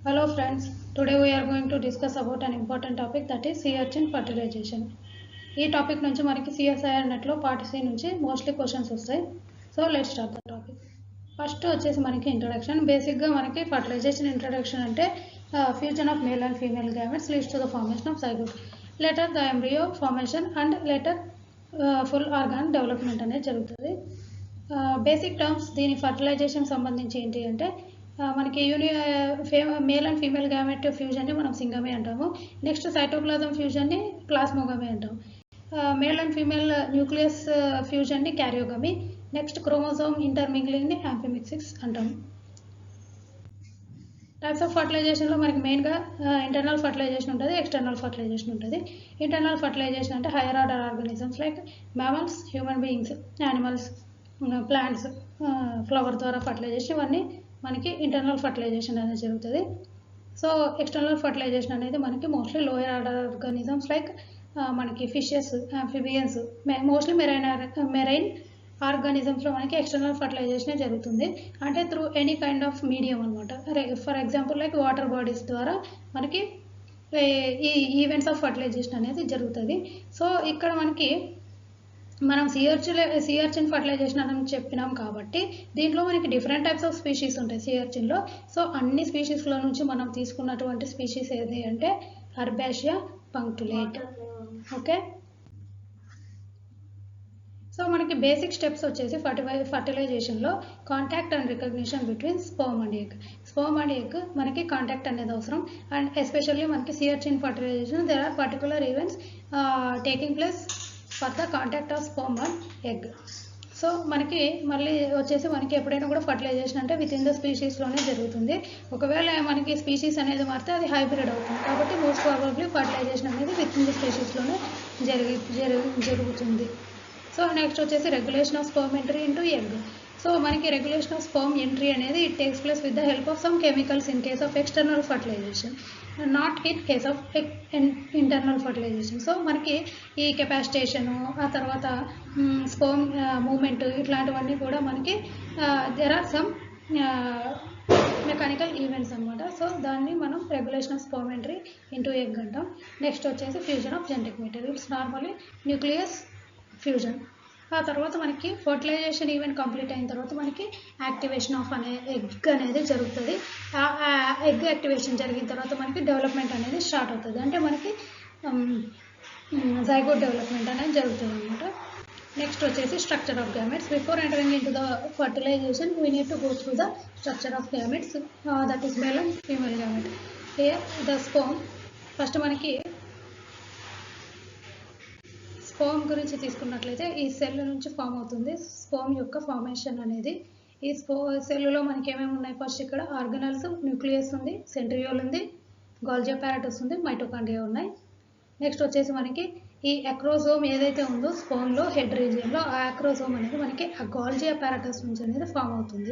Hello friends, today we are going to discuss about an important topic, that is sea urchin fertilization. ఈ topic నుంచి మనకి CSIR నెట్లో part C నుంచి mostly questions వస్తాయి. So let's start the topic. First వచ్చేసి మనకి introduction. బేసిక్గా మనకి ఫర్టిలైజేషన్ ఇంట్రడక్షన్ అంటే fusion of male and female gametes leads to the formation of zygote. Later the embryo formation and later full organ development అనేది జరుగుతుంది. Basic terms దీని fertilisation సంబంధించి ఏంటి అంటే మనకి మేల్ అండ్ ఫీమేల్ గ్యామెట్ ఫ్యూజన్ని మనం సింగమే అంటాము. నెక్స్ట్ సైటోప్లాజం ఫ్యూజన్ని ప్లాస్మోగమే అంటాము. మేల్ అండ్ ఫీమేల్ న్యూక్లియస్ ఫ్యూజన్ని క్యారియోగమి. నెక్స్ట్ క్రోమోజోమ్ ఇంటర్మింగ్లింగ్ని యాంఫిమిక్సిస్ అంటాము. టైప్స్ ఆఫ్ ఫర్టిలైజేషన్లో మనకి మెయిన్గా ఇంటర్నల్ ఫర్టిలైజేషన్ ఉంటుంది, ఎక్స్టర్నల్ ఫర్టిలైజేషన్ ఉంటుంది. ఇంటర్నల్ ఫర్టిలైజేషన్ అంటే higher order organisms like mammals, human beings, animals, plants, flower ద్వారా ఫర్టిలైజేషన్, ఇవన్నీ మనకి ఇంటర్నల్ ఫర్టిలైజేషన్ అనేది జరుగుతుంది. సో ఎక్స్టర్నల్ ఫర్టిలైజేషన్ అనేది మనకి mostly lower order organisms like మనకి ఫిషెస్, ఆంఫిబియన్స్, మోస్ట్లీ మెరైన్ ఆర్గానిజమ్స్లో మనకి ఎక్స్టర్నల్ ఫర్టిలైజేషన్ జరుగుతుంది. అంటే through any kind of medium అనమాట. For example like water bodies ద్వారా మనకి ఈ ఈవెంట్స్ ఆఫ్ ఫర్టిలైజేషన్ అనేది జరుగుతుంది. సో ఇక్కడ మనకి మనం సీ అర్చిన్ ఫర్టిలైజేషన్ అని చెప్పినాం కాబట్టి దీంట్లో మనకి డిఫరెంట్ టైప్స్ ఆఫ్ స్పీషీస్ ఉంటాయి సీ అర్చిన్లో. సో అన్ని స్పీషీస్లో నుంచి మనం తీసుకున్నటువంటి స్పీషీస్ ఏది అంటే అర్బాషియా పంక్టులేట్. ఓకే, సో మనకి బేసిక్ స్టెప్స్ వచ్చేసి ఫర్టిలైజేషన్లో contact and recognition between sperm and egg. Sperm and egg మనకి కాంటాక్ట్ అనేది అవసరం. అండ్ ఎస్పెషల్లీ మనకి sea urchin fertilisation there are particular events taking place for the contact of sperm and egg. So మనకి మళ్ళీ వచ్చేసి మనకి ఎప్పుడైనా కూడా ఫర్టిలైజేషన్ అంటే విత్ ఇన్ ద స్పీషీస్లోనే జరుగుతుంది. ఒకవేళ మనకి స్పీషీస్ అనేది మారితే అది హైబ్రిడ్ అవుతుంది. కాబట్టి మోస్ట్ ప్రాబబ్లీ ఫర్టిలైజేషన్ అనేది విత్ ఇన్ ద స్పీషీస్లోనే జరుగుతుంది. సో నెక్స్ట్ వచ్చేసి regulation of sperm entry into egg. So మనకి రెగ్యులేషన్ ఆఫ్ స్పర్మ్ ఎంట్రీ అనేది it takes place with the help of some chemicals in case of external fertilization, not in case of internal fertilization. So మనకి ఈ కెపాసిటేషను, ఆ తర్వాత sperm moment, ఇట్లాంటివన్నీ కూడా మనకి there are some mechanical events అనమాట. So దాన్ని మనం regulation of sperm entry into egg అంటాం. నెక్స్ట్ వచ్చేసి fusion of genetic materials, normally nucleus fusion. ఆ తర్వాత మనకి ఫర్టిలైజేషన్ ఈవెంట్ కంప్లీట్ అయిన తర్వాత మనకి యాక్టివేషన్ ఆఫ్ ఎగ్ అనేది జరుగుతుంది. ఎగ్ యాక్టివేషన్ జరిగిన తర్వాత మనకి డెవలప్మెంట్ అనేది స్టార్ట్ అవుతుంది. అంటే మనకి జైగోట్ డెవలప్మెంట్ అనేది జరుగుతుంది అనమాట. నెక్స్ట్ వచ్చేసి structure of gametes. Before entering in to the fertilization we need to go through the structure of gametes, that is male and female gamete. Here the sperm, first మనకి sperm గురించి తీసుకున్నట్లయితే ఈ cell నుంచి form అవుతుంది sperm యొక్క formation అనేది. ఈ సెల్లులో మనకి ఏమేమి ఉన్నాయి, ఫస్ట్ ఇక్కడ ఆర్గనల్స్, న్యూక్లియస్ ఉంది, సెంట్రియోల్ ఉంది, గాల్జీ అపారటస్ ఉంది, మైటోకాండ్రియా ఉన్నాయి. నెక్స్ట్ వచ్చేసి మనకి ఈ అక్రోజోమ్ ఏదైతే ఉందో స్పర్మ్లో హెడ్ రీజియన్లో, ఆ అక్రోజోమ్ అనేది మనకి ఆ గాల్జీ అపారటస్ నుంచి అనేది ఫామ్ అవుతుంది.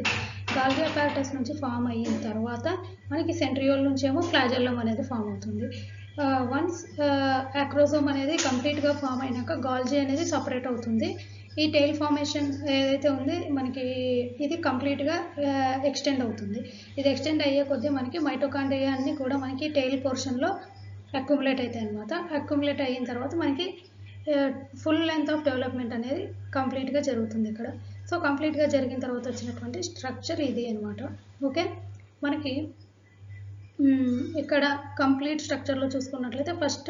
గాల్జీ అపారటస్ నుంచి ఫామ్ అయిన తర్వాత మనకి సెంట్రియోల్ నుంచి ఏమో ఫ్లాజెల్లమ్ అనేది ఫామ్ అవుతుంది. వన్స్ అక్రోజోమ్ అనేది కంప్లీట్గా ఫామ్ అయినాక గాల్జీ అనేది సపరేట్ అవుతుంది. ఈ టెయిల్ ఫార్మేషన్ ఏదైతే ఉంది మనకి ఇది కంప్లీట్గా ఎక్స్టెండ్ అవుతుంది. ఇది ఎక్స్టెండ్ అయ్యే కొద్దీ మనకి మైటోకాండ్రియా అన్ని కూడా మనకి టెయిల్ పోర్షన్లో అక్యుములేట్ అవుతాయి అనమాట. అక్యుములేట్ అయిన తర్వాత మనకి ఫుల్ లెంత్ ఆఫ్ డెవలప్మెంట్ అనేది కంప్లీట్గా జరుగుతుంది ఇక్కడ. సో కంప్లీట్గా జరిగిన తర్వాత వచ్చినటువంటి స్ట్రక్చర్ ఇది అనమాట. ఓకే, మనకి ఇక్కడ కంప్లీట్ స్ట్రక్చర్లో చూసుకున్నట్లయితే ఫస్ట్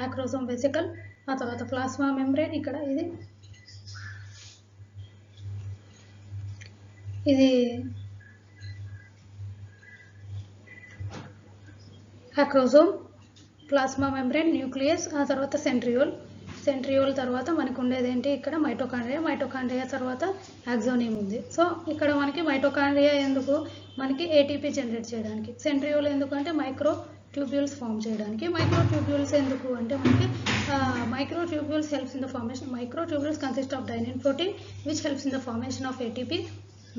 అక్రోజోమ్ వెసికల్, ఆ తర్వాత ప్లాస్మా మెంబ్రేన్, ఇక్కడ ఇది అక్రోజోమ్, ప్లాస్మా మెంబ్రేన్, న్యూక్లియస్, ఆ తర్వాత సెంట్రియోల్ తర్వాత మనకు ఉండేది ఏంటి ఇక్కడ మైటోకాండ్రియా తర్వాత యాక్సోనియం ఉంది. సో ఇక్కడ మనకి మైటోకాండ్రియా ఎందుకు, మనకి ఏటీపీ జనరేట్ చేయడానికి. సెంట్రియోల్ ఎందుకంటే మైక్రో ట్యూబ్యూల్స్ ఫామ్ చేయడానికి. మైక్రో ట్యూబ్యూల్స్ ఎందుకు అంటే మనకి microtubules helps in the formation. Microtubules consist of dynein protein which helps in the formation of ATP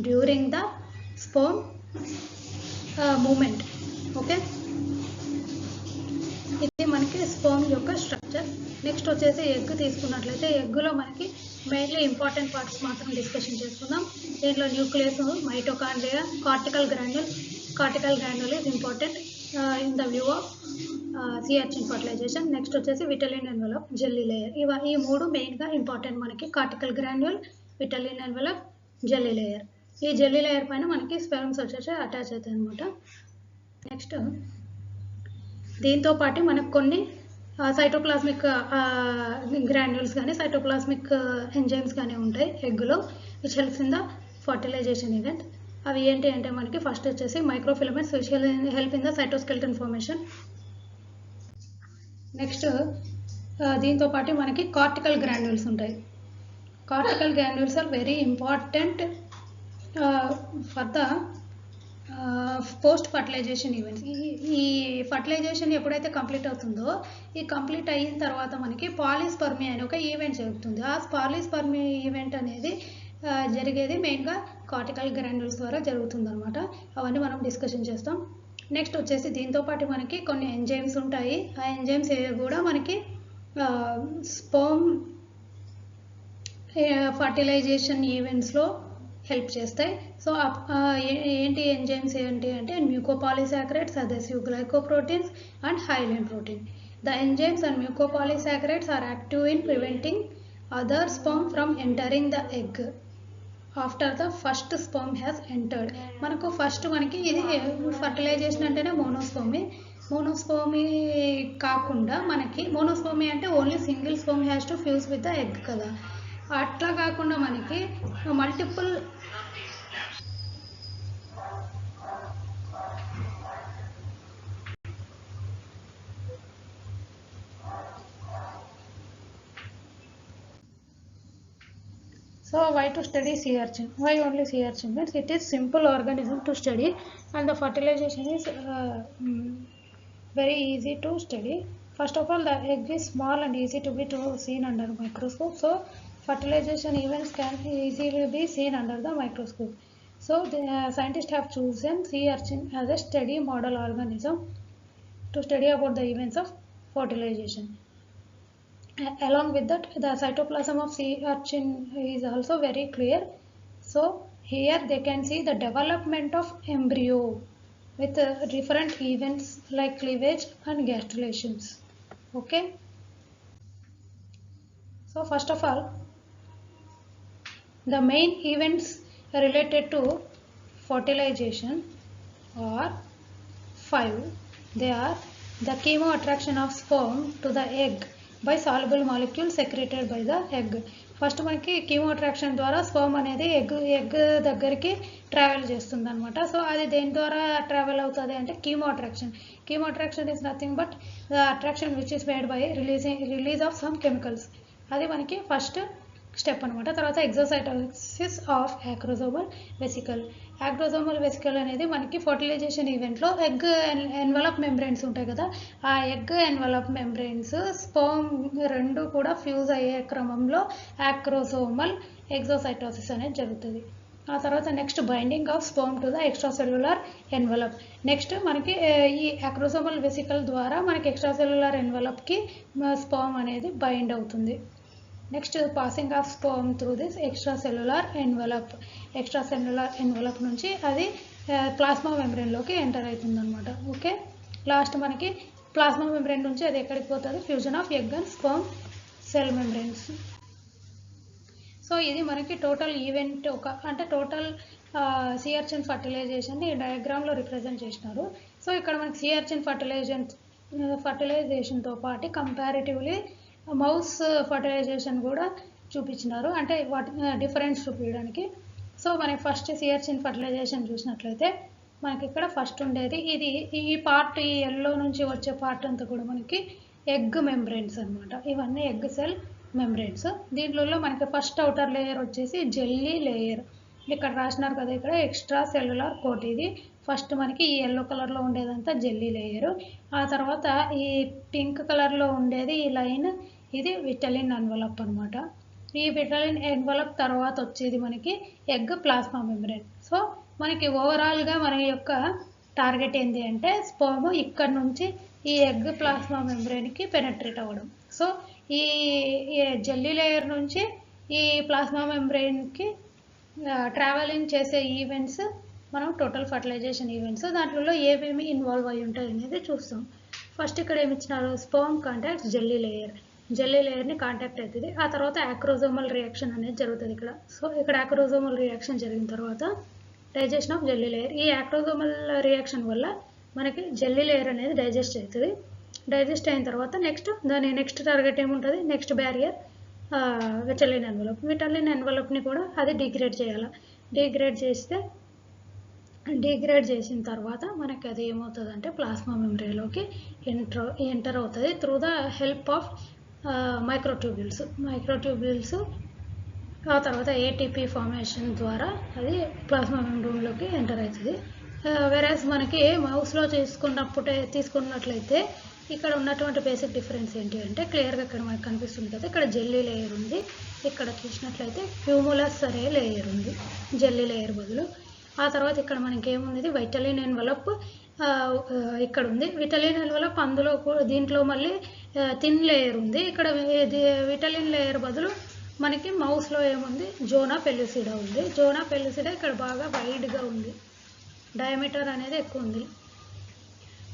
during the sperm movement. Okay, ఇది మనకి sperm యొక్క structure. Next వచ్చేసి egg తీసుకున్నట్లయితే ఎగ్గులో మనకి మెయిన్లీ ఇంపార్టెంట్ పార్ట్స్ మాత్రం discussion చేసుకుందాం. దీంట్లో nucleus, mitochondria, cortical granule, cortical granule is important in the view of sea urchin fertilization. Next వచ్చేసి విటలిన్ ఎన్వలప్, జెల్లీ లేయర్. ఈ మూడు మెయిన్గా ఇంపార్టెంట్ మనకి. Cortical granule, vitelline envelope, jelly layer. ఈ jelly layer పైన మనకి స్పెర్మ్స్ వచ్చేసి అటాచ్ అవుతాయి అనమాట. నెక్స్ట్ దీంతో పాటు మనకు కొన్ని సైటోప్లాస్మిక్ గ్రాన్యూల్స్ కానీ సైటోప్లాస్మిక్ ఎంజైమ్స్ కానీ ఉంటాయి ఎగ్లో, which helps in the fertilisation event. అవి ఏంటి అంటే మనకి ఫస్ట్ వచ్చేసి microfilaments which help in the cytoskeleton formation. Next దీంతో పాటు మనకి కార్టికల్ గ్రాన్యూల్స్ ఉంటాయి. Cortical granules are very important for the post fertilisation events. ఈ ఫర్టిలైజేషన్ ఎప్పుడైతే కంప్లీట్ అవుతుందో, ఈ కంప్లీట్ అయిన తర్వాత మనకి పాలిస్పర్మీ అనే ఒక ఈవెంట్ జరుగుతుంది. ఆ పాలిస్పర్మీ ఈవెంట్ అనేది జరిగేది మెయిన్గా కార్టికల్ గ్రాన్యూల్స్ ద్వారా జరుగుతుంది అనమాట. అవన్నీ మనం డిస్కషన్ చేస్తాం. నెక్స్ట్ వచ్చేసి దీంతో పాటు మనకి కొన్ని ఎంజైమ్స్ ఉంటాయి. ఆ ఎంజైమ్స్ కూడా మనకి స్పర్మ్ ఫర్టిలైజేషన్ ఈవెంట్స్లో హెల్ప్ చేస్తాయి. సో ఏంటి ఎంజైమ్స్ ఏంటి అంటే mucopolysaccharides, adhesive glycoproteins and hyaline protein. The enzymes and mucopolysaccharides are active in preventing other sperm from entering the egg after the first sperm has entered. మనకి ఇది fertilisation అంటేనే monospermy కాకుండా మనకి monospermy అంటే only single sperm has to fuse with the egg కదా. అట్లా కాకుండా మనకి multiple So why to study sea urchin? Why only sea urchin? Means it is simple organism to study and the fertilization is very easy to study. First of all, the egg is small and easy to be seen under microscope. So fertilization events can easily be seen under the microscope. So the scientists have chosen sea urchin as a study model organism to study about the events of fertilization. Along with that, the cytoplasm of sea urchin is also very clear. So here they can see the development of embryo with different events like cleavage and gastrulations. Okay. So first of all, the main events related to fertilization are 5. They are the chemoattraction of sperm to the egg by soluble molecules secreted by the egg. First మనకి chemo attraction ద్వారా sperm అనేది egg దగ్గరికి travel చేస్తుంది అనమాట. So అది దేని ద్వారా travel అవుతుంది అంటే chemo attraction is nothing but the attraction which is made by release of some chemicals. అది మనకి ఫస్ట్ స్టెప్ అనమాట. తర్వాత ఎగ్జోసైటోసిస్ ఆఫ్ యాక్రోజోమల్ వెసికల్. యాక్రోజోమల్ వెసికల్ అనేది మనకి ఫర్టిలైజేషన్ ఈవెంట్లో ఎగ్ ఎన్వలప్ మెంబ్రెయిన్స్ ఉంటాయి కదా, ఆ ఎగ్ ఎన్వలప్ మెంబ్రెయిన్స్ స్పర్మ్ రెండు కూడా ఫ్యూజ్ అయ్యే క్రమంలో యాక్రోజోమల్ ఎగ్జోసైటోసిస్ అనేది జరుగుతుంది. ఆ తర్వాత next binding of sperm to the extra cellular envelope. Next మనకి ఈ యాక్రోజోమల్ వెసికల్ ద్వారా మనకి ఎక్స్ట్రా సెల్యులర్ ఎన్వలప్కి స్పర్మ్ అనేది బైండ్ అవుతుంది. Next passing of sperm through this extra cellular envelope నుంచి అది ప్లాస్మా మెంబ్రెయిన్లోకి ఎంటర్ అవుతుంది అనమాట. ఓకే, లాస్ట్ మనకి ప్లాస్మా మెంబ్రెయిన్ నుంచి అది ఎక్కడికి పోతుంది, fusion of egg and sperm cell membranes. So ఇది మనకి టోటల్ ఈవెంట్ అంటే టోటల్ సీ అర్చిన్ ఫర్టిలైజేషన్ ఈ డయాగ్రామ్లో రిప్రజెంట్ చేసినారు. సో ఇక్కడ మనకి సీ అర్చిన్ ఫర్టిలైజేషన్తో పాటు కంపారిటివ్లీ మౌస్ ఫర్టిలైజేషన్ కూడా చూపించినారు, అంటే వాటి డిఫరెన్స్ చూపించడానికి. సో మనకి ఫస్ట్ సీ అర్చిన్ ఫర్టిలైజేషన్ చూసినట్లయితే మనకి ఇక్కడ ఫస్ట్ ఉండేది ఇది, ఈ పార్ట్ ఈ ఎల్లో నుంచి వచ్చే పార్ట్ అంతా కూడా మనకి ఎగ్ మెంబ్రెయిన్స్ అనమాట. ఇవన్నీ ఎగ్ సెల్ మెంబ్రెయిన్స్. దీంట్లో మనకి ఫస్ట్ అవుటర్ లేయర్ వచ్చేసి జెల్లీ లేయర్. ఇక్కడ రాసినారు కదా, ఇక్కడ ఎక్స్ట్రా సెల్యులర్ కోట్. ఇది ఫస్ట్ మనకి ఈ ఎల్లో కలర్లో ఉండేదంతా జెల్లీ లేయరు. ఆ తర్వాత ఈ పింక్ కలర్లో ఉండేది ఈ లైన్, ఇది విటలిన్ ఎన్వలప్ అనమాట. ఈ విటలిన్ ఎన్వలప్ తర్వాత వచ్చేది మనకి ఎగ్ ప్లాస్మా మెంబ్రెయిన్. సో మనకి ఓవరాల్గా మన యొక్క టార్గెట్ ఏంటి అంటే స్పర్మ్ ఇక్కడ నుంచి ఈ ఎగ్ ప్లాస్మా మెంబ్రెయిన్కి పెనట్రేట్ అవ్వడం. సో ఈ జెల్లీ లేయర్ నుంచి ఈ ప్లాస్మా మెంబ్రెయిన్కి ట్రావెలింగ్ చేసే ఈవెంట్స్ మనం టోటల్ ఫర్టిలైజేషన్ ఈవెంట్స్ దాంట్లో ఏమేమి ఇన్వాల్వ్ అయి ఉంటాయి అనేది చూస్తాం. ఫస్ట్ ఇక్కడ ఏమి ఇచ్చినారు, స్పర్మ్ కాంటాక్ట్ జెల్లీ లేయర్ని కాంటాక్ట్ అవుతుంది. ఆ తర్వాత యాక్రోజోమల్ రియాక్షన్ అనేది జరుగుతుంది ఇక్కడ. సో ఇక్కడ యాక్రోజోమల్ రియాక్షన్ జరిగిన తర్వాత డైజెషన్ ఆఫ్ జెల్లీ లేయర్. ఈ యాక్రోజోమల్ రియాక్షన్ వల్ల మనకి జెల్లీ లేయర్ అనేది డైజెస్ట్ అవుతుంది. డైజెస్ట్ అయిన తర్వాత నెక్స్ట్ టార్గెట్ ఏముంటుంది, నెక్స్ట్ బ్యారియర్ విటలిన్ ఎన్వలప్. విటలిన్ ఎన్వలప్ని కూడా అది డిగ్రేడ్ చేయాలి. డిగ్రేడ్ చేసిన తర్వాత మనకి అది ఏమవుతుంది అంటే ప్లాస్మా మెంబ్రేన్లోకి ఎంటర్ అవుతుంది through the help of microtubules. ఆ తర్వాత ఏటీపీ ఫార్మేషన్ ద్వారా అది ప్లాస్మా మెంబ్రేన్లోకి ఎంటర్ అవుతుంది. వెరాజ్ మనకి మౌస్లో తీసుకున్నట్లయితే ఇక్కడ ఉన్నటువంటి బేసిక్ డిఫరెన్స్ ఏంటి అంటే క్లియర్గా ఇక్కడ మనకు కనిపిస్తుంది కదా, ఇక్కడ జెల్లీ లేయర్ ఉంది, ఇక్కడ చూసినట్లయితే హ్యూములస్ అనే లేయర్ ఉంది జెల్లీ లేయర్ బదులు. ఆ తర్వాత ఇక్కడ మనకి ఏముంది, వైటలిన్ ఎన్వలప్ ఇక్కడ ఉంది. విటలిన్ ఎన్వలప్ దీంట్లో మళ్ళీ థిన్ లేయర్ ఉంది. ఇక్కడ విటలిన్ లేయర్ బదులు మనకి మౌస్లో ఏముంది, జోనా పెల్లుసిడా ఉంది. జోనా పెల్లుసిడా ఇక్కడ బాగా వైడ్గా ఉంది, డయామీటర్ అనేది ఎక్కువ ఉంది.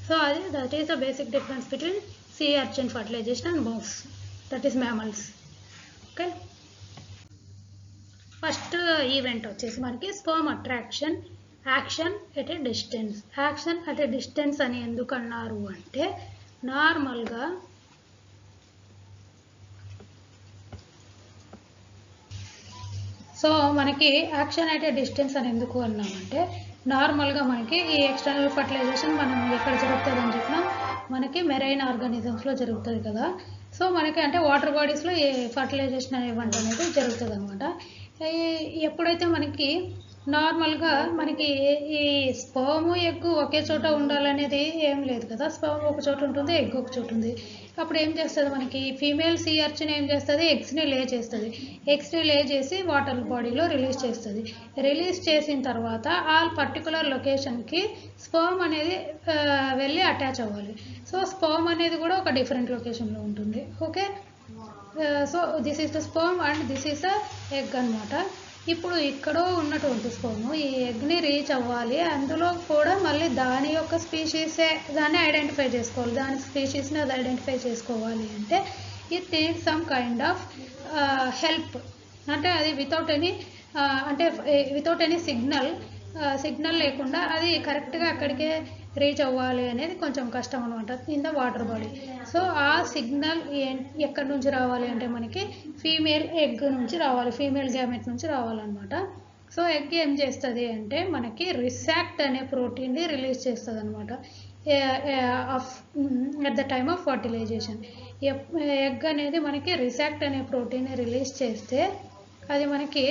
So that is the basic difference between sea urchin fertilization and mouse, that is mammals. Okay, first event వచ్చేసి మనకి sperm attraction, action at a distance. Action at a distance అని ఎందుకు అన్నారు అంటే నార్మల్గా సో మనకి యాక్షన్ అట్ ఏ డిస్టెన్స్ అని ఎందుకు అన్నామంటే నార్మల్గా మనకి ఈ ఎక్స్టర్నల్ ఫర్టిలైజేషన్ మనం ఎక్కడ జరుగుతుంది అని చెప్పినా మనకి మెరైన్ ఆర్గానిజమ్స్లో జరుగుతుంది కదా. సో మనకి అంటే వాటర్ బాడీస్లో ఈ ఫర్టిలైజేషన్ అనే ఈవెంట్ అనేది జరుగుతుంది అనమాట. ఎప్పుడైతే మనకి నార్మల్గా మనకి ఈ స్పర్మ్ ఎగ్ ఒకే చోట ఉండాలనేది ఏం లేదు కదా. స్పర్మ్ ఒక చోట ఉంటుంది, ఎగ్ ఒక చోట ఉంది. అప్పుడు ఏం చేస్తుంది, మనకి ఫీమేల్ సీ అర్చిన్ ఏం చేస్తుంది, ఎగ్స్ని లే చేస్తుంది. ఎగ్స్ని లే చేసి వాటర్ బాడీలో రిలీజ్ చేస్తుంది. రిలీజ్ చేసిన తర్వాత ఆ పర్టికులర్ లొకేషన్కి స్పర్మ్ అనేది వెళ్ళి అటాచ్ అవ్వాలి. సో స్పర్మ్ అనేది కూడా ఒక డిఫరెంట్ లొకేషన్లో ఉంటుంది. Okay, so this is the sperm and this is the egg అనమాట. ఇప్పుడు ఇక్కడో ఉన్నటువంటి స్పర్మ్ ఈ ఎగ్ని రీచ్ అవ్వాలి, అందులో కూడా మళ్ళీ దాని యొక్క స్పీషీసే దాన్ని ఐడెంటిఫై చేసుకోవాలి. దాని స్పీషీస్ని అది ఐడెంటిఫై చేసుకోవాలి అంటే it need some kind of help. అంటే అది వితౌట్ ఎనీ సిగ్నల్ లేకుండా అది కరెక్ట్గా అక్కడికే రీచ్ అవ్వాలి అనేది కొంచెం కష్టం అనమాట in the water body. So ఆ సిగ్నల్ ఎక్కడి నుంచి రావాలి అంటే మనకి ఫీమేల్ ఎగ్ నుంచి రావాలి, ఫీమేల్ గ్యామెట్ నుంచి రావాలన్నమాట. సో ఎగ్ ఏం చేస్తుంది అంటే మనకి రిసాక్ట్ అనే ప్రోటీన్ని రిలీజ్ చేస్తుంది అనమాట at the time of fertilization. Egg అనేది మనకి రిసాక్ట్ అనే ప్రోటీన్ని రిలీజ్ చేస్తే అది మనకి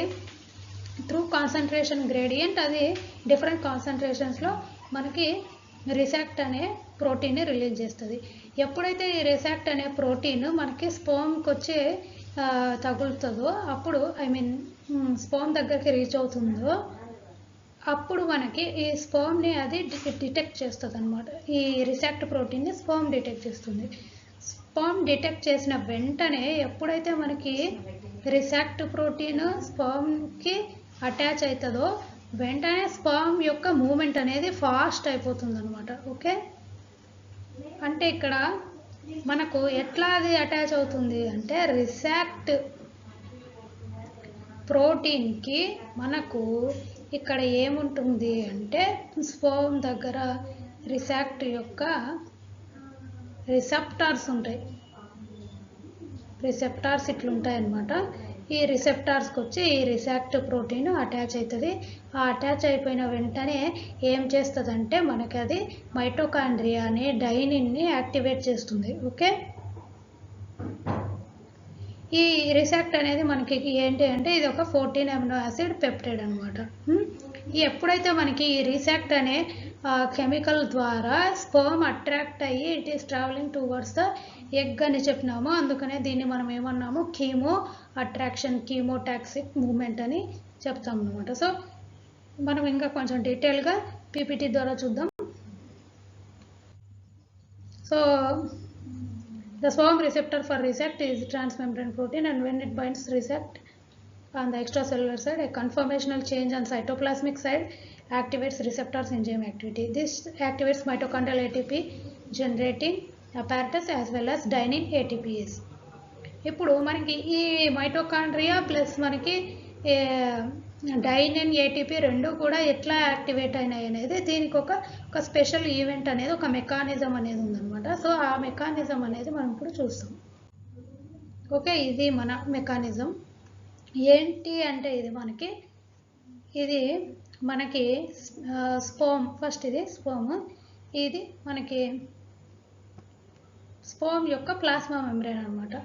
త్రూ కాన్సన్ట్రేషన్ గ్రేడియంట్ అది డిఫరెంట్ కాన్సన్ట్రేషన్స్లో మనకి రిసాక్ట్ అనే ప్రోటీన్ని రిలీజ్ చేస్తుంది. ఎప్పుడైతే ఈ రిసాక్ట్ అనే ప్రోటీన్ మనకి స్పర్మ్కి వచ్చి తగులుతుందో అప్పుడు స్పర్మ్ దగ్గరికి రీచ్ అవుతుందో అప్పుడు మనకి ఈ స్పర్మ్ని అది డిటెక్ట్ చేస్తుంది అనమాట. ఈ రిసాక్ట్ ప్రోటీన్ని స్పర్మ్ డిటెక్ట్ చేస్తుంది. స్పర్మ్ డిటెక్ట్ చేసిన వెంటనే ఎప్పుడైతే మనకి రిసాక్ట్ ప్రోటీన్ స్పర్మ్కి అటాచ్ అవుతుందో వెంటనే స్పర్మ్ యొక్క మూమెంట్ అనేది ఫాస్ట్ అయిపోతుంది అనమాట. ఓకే, అంటే ఇక్కడ మనకు ఎట్లా అది అటాచ్ అవుతుంది అంటే రిసాక్ట్ ప్రోటీన్కి మనకు ఇక్కడ ఏముంటుంది అంటే స్పర్మ్ దగ్గర రిసాక్ట్ యొక్క రిసెప్టార్స్ ఉంటాయి. రిసెప్టార్స్ ఇట్లుంటాయి అన్నమాట. ఈ రిసెప్టార్స్కి వచ్చి ఈ రిసాక్ట్ ప్రోటీన్ అటాచ్ అవుతుంది. ఆ అటాచ్ అయిపోయిన వెంటనే ఏం చేస్తుందంటే మనకి అది మైటోకాండ్రియా అనే డైనిన్ని యాక్టివేట్ చేస్తుంది. ఓకే, ఈ రిసాక్ట్ అనేది మనకి ఏంటి అంటే ఇది ఒక 14 అమినో యాసిడ్ పెప్టైడ్ అనమాట. ఎప్పుడైతే మనకి ఈ రిసాక్ట్ అనే కెమికల్ ద్వారా స్పర్మ్ అట్రాక్ట్ అయ్యి it is travelling towards the egg అని చెప్పినాము, అందుకనే దీన్ని మనం ఏమన్నాము కీమో అట్రాక్షన్, కీమోటాక్సిక్ మూమెంట్ అని చెప్తాం అనమాట. సో మనం ఇంకా కొంచెం డీటెయిల్గా పీపీటీ ద్వారా చూద్దాం. So the sperm receptor for resact is transmembrane protein, and when it binds resact on the extracellular side, a conformational change on cytoplasmic side activates receptors enzyme activity. This activates mitochondrial ATP generating apparatus as well as dynein ATPase. ఇప్పుడు మనకి ఈ mitochondria plus మనకి డైనిన్ ATP రెండు కూడా ఎట్లా activate అయినాయి అనేది దీనికి ఒక స్పెషల్ ఈవెంట్ అనేది ఒక మెకానిజం అనేది ఉందన్నమాట. సో ఆ మెకానిజం అనేది మనం ఇప్పుడు చూస్తాం. ఓకే, ఇది మన మెకానిజం ఏంటి అంటే ఇది మనకి స్పోమ్. ఫస్ట్ ఇది స్పోమ్. ఇది మనకి స్పోమ్ యొక్క ప్లాస్మా మెంబ్రేన్ అనమాట.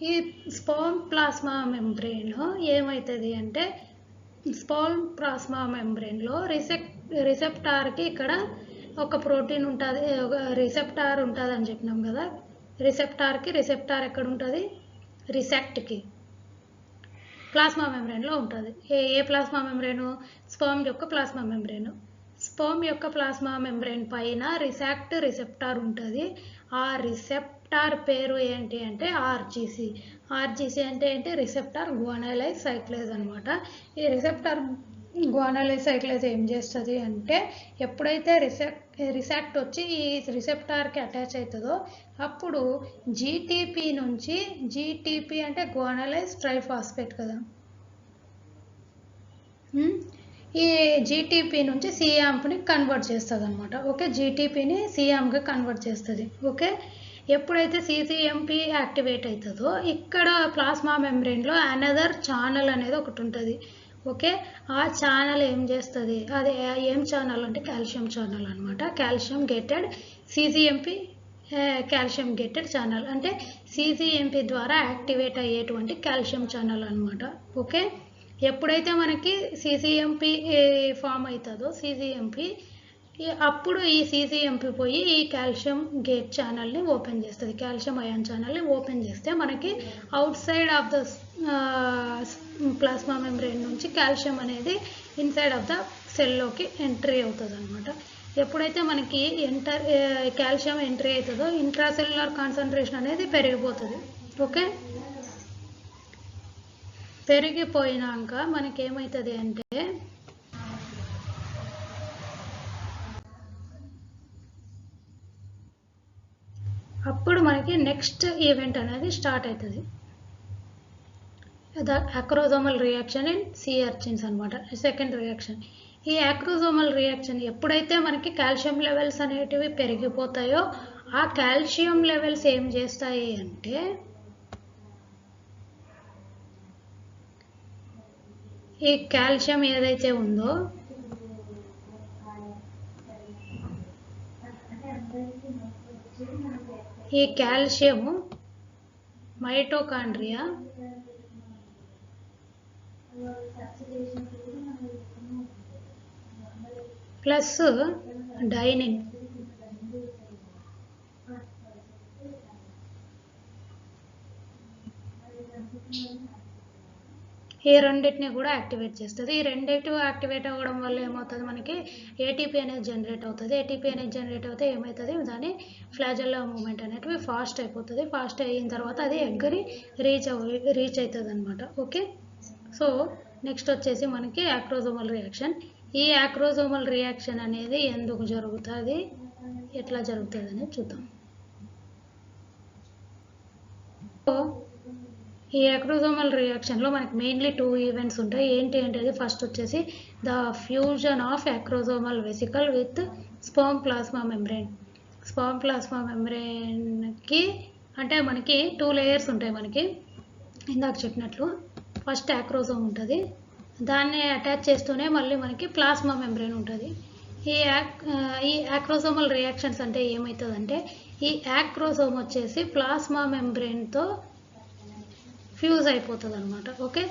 ఈ స్పోమ్ ప్లాస్మా మెంబ్రేన్లో ఏమవుతుంది అంటే స్పోమ్ ప్లాస్మా మెంబ్రేన్లో రిసెప్టార్కి ఇక్కడ ఒక ప్రోటీన్ ఉంటుంది, ఒక రిసెప్టార్ ఉంటుంది అని చెప్పినాం కదా. రిసెప్టార్ ఎక్కడ ఉంటుంది? రిసెక్ట్కి ప్లాస్మా మెంబ్రేన్లో ఉంటుంది. ఏ ప్లాస్మా మెంబ్రేను? స్పోమ్ యొక్క ప్లాస్మా మెంబ్రేను. స్పోమ్ యొక్క ప్లాస్మా మెంబ్రేన్ పైన రిసెప్టార్ ఉంటుంది. ఆ రిసెప్టార్ పేరు ఏంటి అంటే ఆర్జీసీ. ఆర్జీసీ అంటే ఏంటి? రిసెప్టార్ గ్వానైలైజ్ సైక్లేజ్ అనమాట. ఈ రిసెప్టార్ గ్వానైలైజ్ సైక్లేజ్ ఏం చేస్తుంది అంటే ఎప్పుడైతే రిసెప్ట్ వచ్చి ఈ రిసెప్టార్కి అటాచ్ అవుతుందో అప్పుడు జీటీపీ నుంచి, జీటీపీ అంటే గ్వానైలైజ్ ట్రైఫాస్ఫేట్ కదా, ఈ జీటీపీ నుంచి సియాంప్ని కన్వర్ట్ చేస్తుంది అనమాట. ఓకే, జీటీపీని సియాంప్గా కన్వర్ట్ చేస్తుంది. ఓకే, ఎప్పుడైతే సిసిఎంపి యాక్టివేట్ అవుతుందో ఇక్కడ ప్లాస్మా మెంబ్రెయిన్లో అనదర్ ఛానల్ అనేది ఒకటి ఉంటుంది. ఓకే, ఆ ఛానల్ ఏం చేస్తుంది? అది ఏం ఛానల్ అంటే కాల్షియం ఛానల్ అనమాట. Calcium gated CCMP calcium gated channel అంటే సిసిఎంపి ద్వారా యాక్టివేట్ అయ్యేటువంటి కాల్షియం ఛానల్ అనమాట. ఓకే, ఎప్పుడైతే మనకి సిసిఎంపి ఫామ్ అవుతుందో సిసిఎంపి అప్పుడు ఈ సిసిఎంపి పోయి ఈ కాల్షియం గేట్ ఛానల్ని ఓపెన్ చేస్తుంది. కాల్షియం అయాన్ ఛానల్ని ఓపెన్ చేస్తే మనకి outside of the plasma membrane నుంచి కాల్షియం అనేది ఇన్సైడ్ ఆఫ్ ద సెల్లోకి ఎంట్రీ అవుతుంది అనమాట. ఎప్పుడైతే మనకి కాల్షియం ఎంట్రీ అవుతుందో ఇంట్రాసెల్యులర్ కాన్సన్ట్రేషన్ అనేది పెరిగిపోతుంది. ఓకే, పెరిగిపోయినాక మనకేమవుతుంది అంటే అప్పుడు మనకి నెక్స్ట్ ఈవెంట్ అనేది స్టార్ట్ అవుతుంది. The acrosomal reaction in sea urchins అనమాట. Second reaction. ఈ అక్రోజోమల్ రియాక్షన్ ఎప్పుడైతే మనకి కాల్షియం లెవెల్స్ అనేటివి పెరిగిపోతాయో ఆ కాల్షియం లెవెల్స్ ఏం చేస్తాయి అంటే ఈ కాల్షియం ఏదైతే ఉందో ఈ కాల్షియము మైటోకాండ్రియా ప్లస్ డైనిన్ ఈ రెండింటిని కూడా యాక్టివేట్ చేస్తుంది. ఈ రెండింటి యాక్టివేట్ అవ్వడం వల్ల ఏమవుతుంది? మనకి ఏటీపీ అనేది జనరేట్ అవుతుంది. ఏటీపీ అనేది జనరేట్ అవుతే ఏమవుతుంది? దాని ఫ్లాజెల్లా మూమెంట్ అనేటివి ఫాస్ట్ అయిపోతుంది. ఫాస్ట్ అయిన తర్వాత అది ఎగ్గరి రీచ్ అవుతుంది అనమాట. ఓకే, సో నెక్స్ట్ వచ్చేసి మనకి యాక్రోజోమల్ రియాక్షన్. ఈ యాక్రోజోమల్ రియాక్షన్ అనేది ఎందుకు జరుగుతుంది, ఎట్లా జరుగుతుంది అనేది చూద్దాం. సో ఈ యాక్రోజోమల్ రియాక్షన్లో మనకి మెయిన్లీ 2 ఈవెంట్స్ ఉంటాయి. ఏంటి అంటే ఫస్ట్ వచ్చేసి the fusion of acrosomal vesicle with sperm plasma membrane. Sperm plasma మెంబ్రెయిన్కి అంటే మనకి 2 లేయర్స్ ఉంటాయి. మనకి ఇందాక చెప్పినట్లు ఫస్ట్ యాక్రోజోమ్ ఉంటుంది, దాన్ని అటాచ్ చేస్తూనే మళ్ళీ మనకి ప్లాస్మా మెంబ్రెయిన్ ఉంటుంది. ఈ యాక్రోజోమల్ రియాక్షన్స్ అంటే ఏమవుతుందంటే ఈ యాక్రోజోమ్ వచ్చేసి ప్లాస్మా మెంబ్రెయిన్తో ఫ్యూజ్ అయిపోతుంది అనమాట. ఓకే,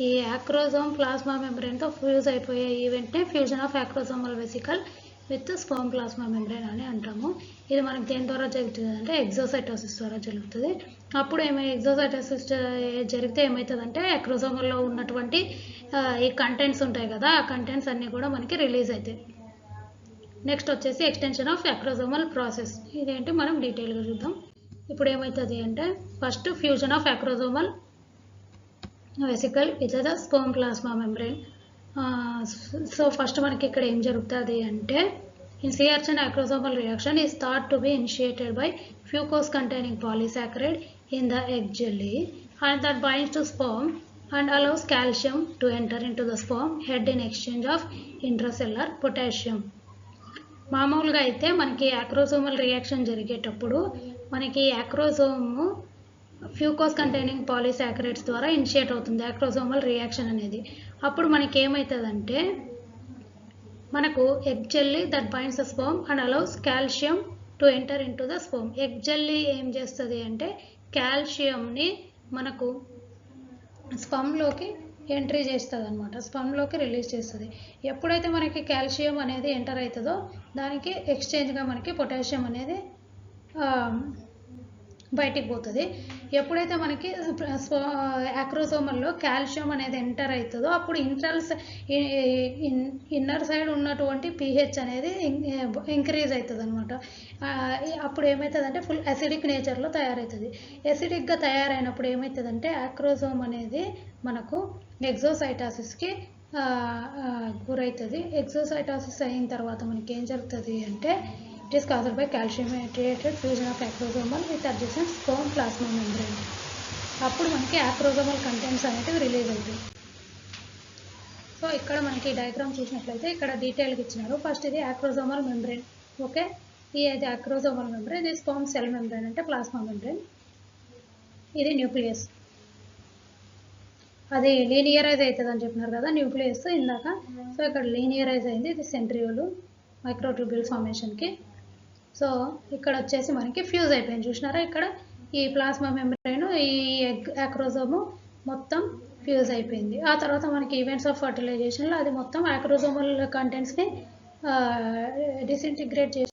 ఈ యాక్రోజోమ్ ప్లాస్మా మెంబ్రెయిన్తో ఫ్యూజ్ అయిపోయే ఈవెంట్నే fusion of acrosomal vesicle with sperm plasma membrane అని అంటాము. ఇది మనకి దేని ద్వారా జరుగుతుంది అంటే ఎగ్జోసైటోసిస్ ద్వారా జరుగుతుంది. అప్పుడు ఎగ్జోసైటోసిస్ జరిగితే ఏమవుతుందంటే యాక్రోజోమల్లో ఉన్నటువంటి ఈ కంటెంట్స్ ఉంటాయి కదా, ఆ కంటెంట్స్ అన్నీ కూడా మనకి రిలీజ్ అవుతాయి. నెక్స్ట్ వచ్చేసి ఎక్స్టెన్షన్ ఆఫ్ యాక్రోజోమల్ ప్రాసెస్. ఇదేంటి మనం డీటెయిల్గా చూద్దాం. ఇప్పుడు ఏమవుతుంది అంటే first fusion of acrosomal vesicle with the sperm plasma membrane. So first మనకి ఇక్కడ ఏం జరుగుతుంది అంటే in sea urchin acrosomal reaction is thought to be initiated by fucose containing polysaccharide in the egg jelly and that binds to sperm and allows calcium to enter into the sperm head in exchange of intracellular potassium. మామూలుగా అయితే మనకి యాక్రోసోమల్ reaction జరిగేటప్పుడు మనకి యాక్రోసోమ్ ఫ్యూకోస్ containing polysaccharides ద్వారా initiate అవుతుంది యాక్రోసోమల్ reaction అనేది. అప్పుడు మనకి ఏమవుతుందంటే మనకు egg jelly that binds the sperm and allows calcium to enter in to the sperm. Egg jelly ఏం చేస్తుంది అంటే కాల్షియంని మనకు స్పర్మ్లోకి ఎంట్రీ చేస్తుంది అనమాట, స్పర్మ్లోకి రిలీజ్ చేస్తుంది. ఎప్పుడైతే మనకి కాల్షియం అనేది ఎంటర్ అవుతుందో దానికి ఎక్స్చేంజ్గా మనకి పొటాషియం అనేది బయటికి పోతుంది. ఎప్పుడైతే మనకి యాక్రోసోమల్లో కాల్షియం అనేది ఎంటర్ అవుతుందో అప్పుడు ఇన్నర్ సైడ్ ఉన్నటువంటి pH అనేది ఇంక్రీజ్ అవుతుంది అనమాట. అప్పుడు ఏమవుతుందంటే ఫుల్ అసిడిక్ నేచర్లో తయారవుతుంది. అసిడిక్గా తయారైనప్పుడు ఏమవుతుందంటే యాక్రోసోమ్ అనేది మనకు ఎగ్జోసైటాసిస్కి గురవుతుంది. ఎగ్జోసైటాసిస్ అయిన తర్వాత మనకి ఏం జరుగుతుంది అంటే it is caused by calcium-mediated fusion of acrosomal with adjacent sperm plasma membrane. అప్పుడు మనకి యాక్రోసోమల్ కంటెంట్స్ అనేవి రిలీజ్ అవుతాయి. సో ఇక్కడ మనకి డయాగ్రామ్ చూసినట్లయితే ఇక్కడ డీటెయిల్గా ఇచ్చినారు. ఫస్ట్ ఇది యాక్రోసోమల్ మెంబ్రెయిన్. ఓకే, ఇది యాక్రోసోమల్ మెంబ్రెయిన్, ఇది స్పర్మ్ సెల్ మెంబ్రెయిన్ అంటే ప్లాస్మా మెంబ్రెయిన్, ఇది న్యూక్లియస్. అది లీనియరైజ్ అవుతుంది అని చెప్పినారు కదా న్యూక్లియస్ ఇందాక. సో ఇక్కడ లీనియరైజ్ అయింది, ఇది సెంట్రియోల్ మైక్రోట్యూబ్యూల్ ఫార్మేషన్కి. సో ఇక్కడ వచ్చేసి మనకి ఫ్యూజ్ అయిపోయింది చూసినారా, ఇక్కడ ఈ ప్లాస్మా మెంబ్రెయిన్ ఈ ఎగ్ యాక్రోసోము మొత్తం ఫ్యూజ్ అయిపోయింది. ఆ తర్వాత మనకి ఈవెంట్స్ ఆఫ్ ఫర్టిలైజేషన్లో అది మొత్తం యాక్రోసోమల్ కంటెంట్స్ని డిసింటిగ్రేట్ చేసి